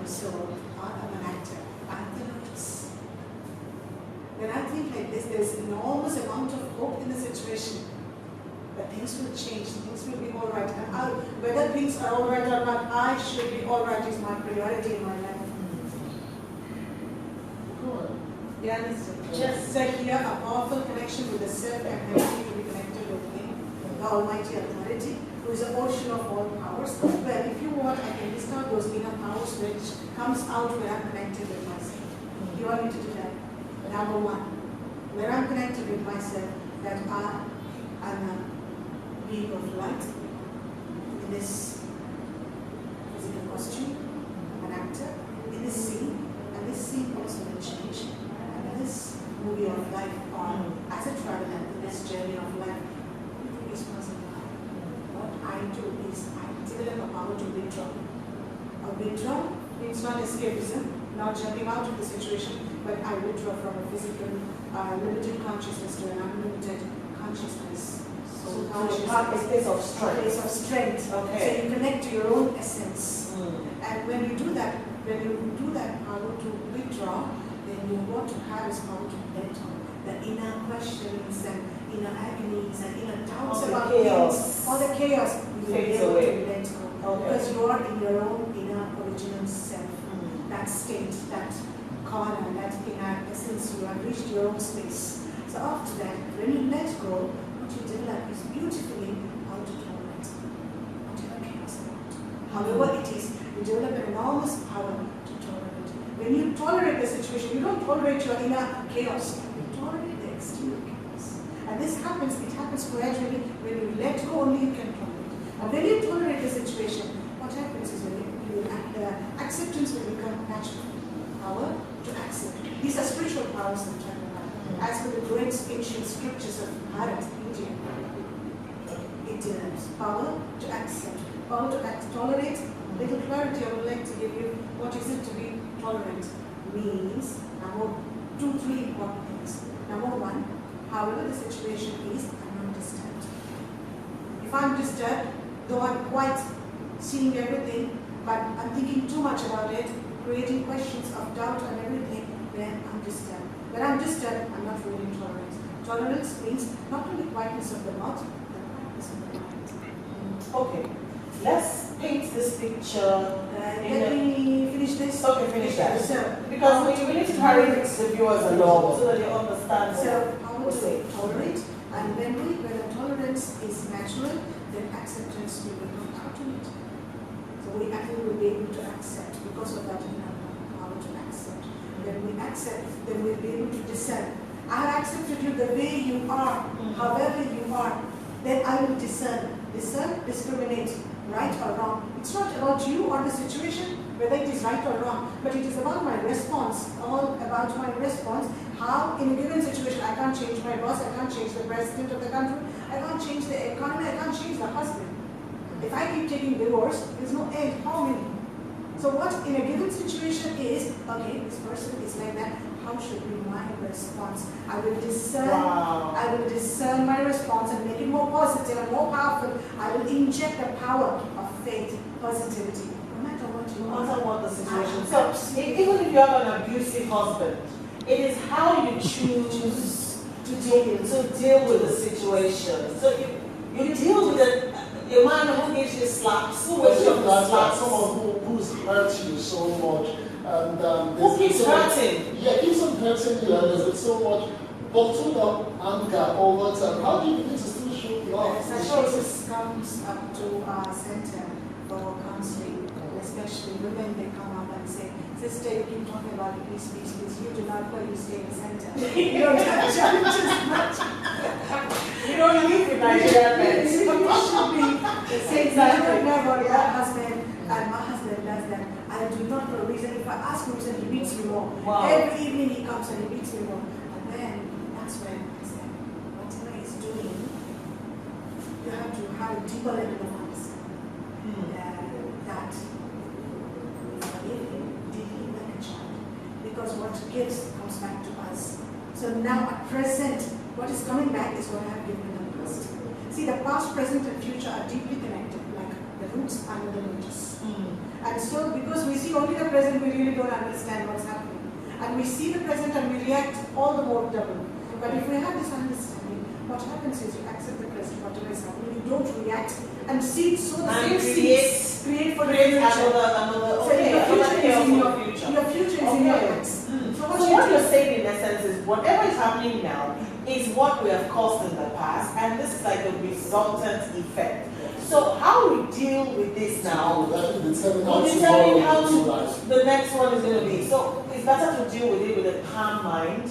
So, I'm an actor. I'm the lotus. When I think like this, there's an enormous amount of hope in the situation. But things will change, things will be all right. And whether things are all right or not, I should be all right is my priority in my life. Good. Yeah, just here a powerful connection with the self and ability to be connected with Him, the Almighty Authority, who is the ocean of all powers. Well, if you want, I can list out those inner powers which comes out when I'm connected with myself. You want me to do that? Number one, when I'm connected with myself, that I am a being of light in this physical costume, I'm an actor in this scene, and this scene also will change. And this movie of life, or as a traveler in this journey of life, everything is possible. What I do is I develop a power to withdraw. A withdraw means not escapism, not jumping out of the situation, but I withdraw from a physical, limited consciousness to an unlimited consciousness. So a place of strength. A place of strength. Okay. So you connect to your own essence. And when you do that, power to withdraw, then you want to have is power to let go. The inner questions and inner agonies and inner doubts about things, all the chaos, you will be able to let go. Okay. Because you are in your own inner original self. That state, that corner, that inner essence, you have reached your own space. So after that, when you let go, what you develop is beautifully how to tolerate whatever chaos about. However it is, you develop an enormous power to tolerate. When you tolerate the situation, you don't tolerate your inner chaos, you tolerate the exterior chaos. And this happens, it happens gradually. When you let go, only you can tolerate. And when you tolerate the situation, what happens is acceptance will become natural. Power to accept. These are spiritual powers I'm talking about. As per the great ancient scriptures of Bharat, India, it is power to accept, power to tolerate. Little clarity I would like to give you. What is it to be tolerant? Means, number 2, 3 important things. Number 1, however the situation is, I'm not disturbed. If I'm disturbed, though I'm quite seeing everything, but I'm thinking too much about it, creating questions of doubt and everything, then I'm disturbed. When I'm disturbed, I'm not really tolerant. Tolerance means not only quietness of the mouth, but quietness of the mind. Okay, let's paint this picture. Let me finish this. Okay, finish that. So, because we need to carry the viewers along so that they understand. So, how to tolerate, and when the tolerance is natural, then acceptance will become automatic. So we actually will be able to accept because of that inner power to accept. When we accept, then we'll be able to discern. I have accepted you the way you are, however you are. Then I will discern. Discern, discriminate, right or wrong. It's not about you or the situation, whether it is right or wrong, but it is about my response, all about my response. How in a given situation, I can't change my boss, I can't change the president of the country, I can't change the economy, I can't change the husband. If I keep taking divorce, there's no end. How many? So what in a given situation is, okay, this person is like that, how should be my response? I will discern, I will discern my response and make it more positive and more powerful. I will inject the power of faith, positivity, no matter what you want. No matter what the situation. So even if you have an abusive husband, it is how you choose to deal with the situation. So you deal with it. A man who gives you slaps, who gives you slaps, someone who's hurt you so much, and who keeps hurting? Yeah, keeps on hurting you, and there's so much bottled up anger all the time. How do you begin to still show love? Such cases comes up to our center for counseling, especially women. They come up and say, "Sister, you keep talking about peace, peace, peace. You do not go, you stay in the center. You don't have challenges much. You don't live in Nigeria, men." You should be the same. Exactly. I don't know about your husband, and my husband does that. I do not know the reason. If I ask him reason, he beats me more. Wow. Every evening he comes and he beats me more. And then that's when I said, whatever he's doing, you have to have a deeper level of understanding. That we forgive him, treat him like a child. Because what gives comes back to us. So now at present, what is coming back is what I have given in the past. See, the past, present, and future are deeply connected, like the roots under the lotus. And And so, because we see only the present, we really don't understand what's happening. And we see the present and we react all the more double. But if we have this understanding, what happens is you accept the present, whatever is happening, you don't react and see so the And same seeds create for the future. another, So okay, your future is in your future. Your future is in your Okay. hands. So So what you're saying in essence is whatever is happening now is what we have caused in the past, and this is like a resultant effect. So how we deal with this now That will determine will how determine how tomorrow will be like. the next one is going to be. So it's better to deal with it with a calm mind.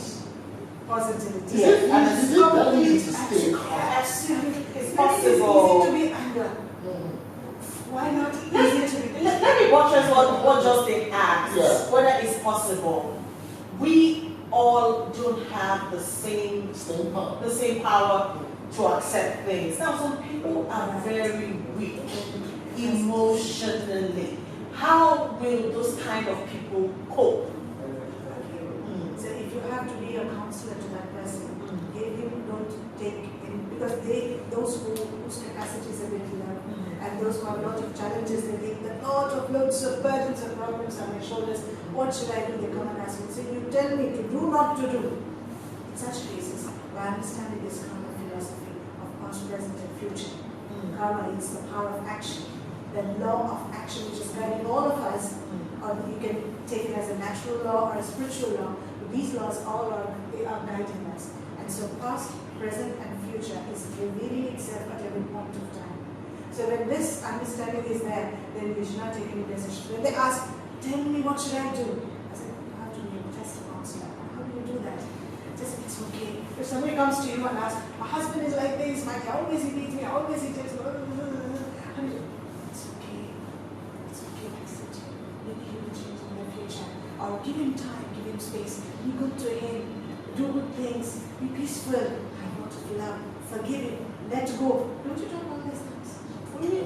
positivity. Is it and easy that easy to stay calm? Absolutely. It's It's possible. easy to be anger. Why not easy to be Let me buttress what Justin asked, Yeah. whether it's possible. We all don't have the same Staying calm. power to accept things. Now, some people are very weak emotionally. How will those kind of people cope? So if you have to be a counselor to that person, give him, don't take him, because those whose capacity is a bit low, and those who have a lot of challenges, they think that loads of burdens and problems on their shoulders. What should I do? They come and ask me. So you tell me to do, not to do. In such cases, by understanding this karma philosophy of past, present, and future, karma is the power of action, the law of action which is guiding all of us, or you can take it as a natural law or a spiritual law. These laws all are guiding us. And so past, present, and future is revealing itself at every point of time. So when this understanding is there, then we should not take any decision. When they ask, tell me what should I do? I said, you have to be a test counselor. How do you do that? Just, it's okay. If somebody comes to you and asks, my husband is like this, always he beats me, always he takes me. It's okay. It's okay, accept him. Maybe he will change in the future. Or give him time, give him space. Be good to him. Do good things. Be peaceful. Have a lot of love. Forgive him. Let go. Don't you talk all these things?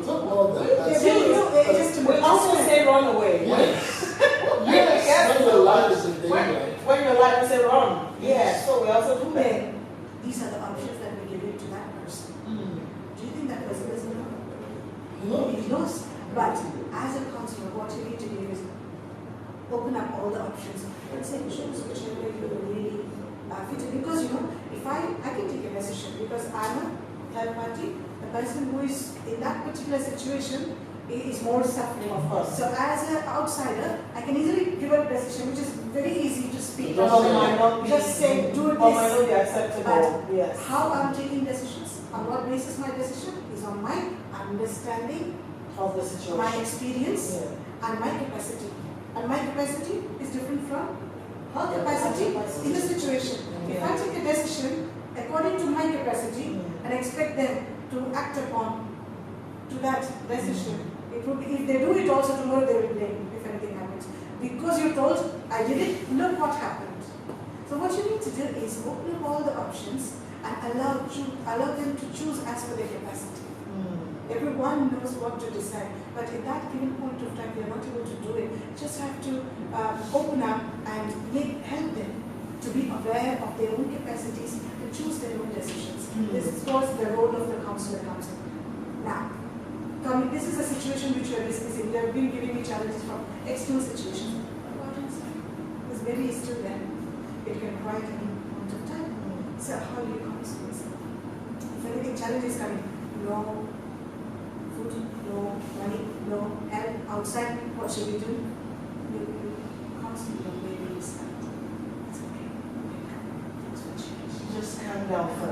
Talk about that. That's Just We also say run away. yes, when your life is in danger. When your life is run. Yeah, so we also do that. Then, these are the options that we give it to that person. Do you think that person doesn't know? No. He knows. But as a counselor, what you need to do is open up all the options and say, choose whichever you really fit in. Because if I can take a decision because I'm a third party, the person who is in that particular situation is more suffering. Of course. So as an outsider, I can easily give a decision which is very easy to speak. Just say, do Or might this. not be acceptable. But Yes. how I'm taking decisions, on what basis my decision is on my understanding, Of the situation. my experience, Yeah. and my capacity. And my capacity is different from her capacity in the situation. If I take a decision according to my capacity and expect them to act upon to that decision, it would be, if they do it also tomorrow they will blame if anything happens. Because you told, I did it, look what happened. So what you need to do is open up all the options and allow them to choose as per their capacity. Everyone knows what to decide, but at that given point of time, they are not able to do it. Just have to open up and help them to be aware of their own capacities and choose their own decisions. This was the role of the counselor. Now, this is a situation which we are discussing. They have been giving me challenges from external situations. What about inside? This baby is still there. It can cry at any point of time. So how do you counsel this? If anything challenge is coming, no food, no money, no help outside, what should we do? You counsel your baby is that. It's okay. Things will change. Just calm down first.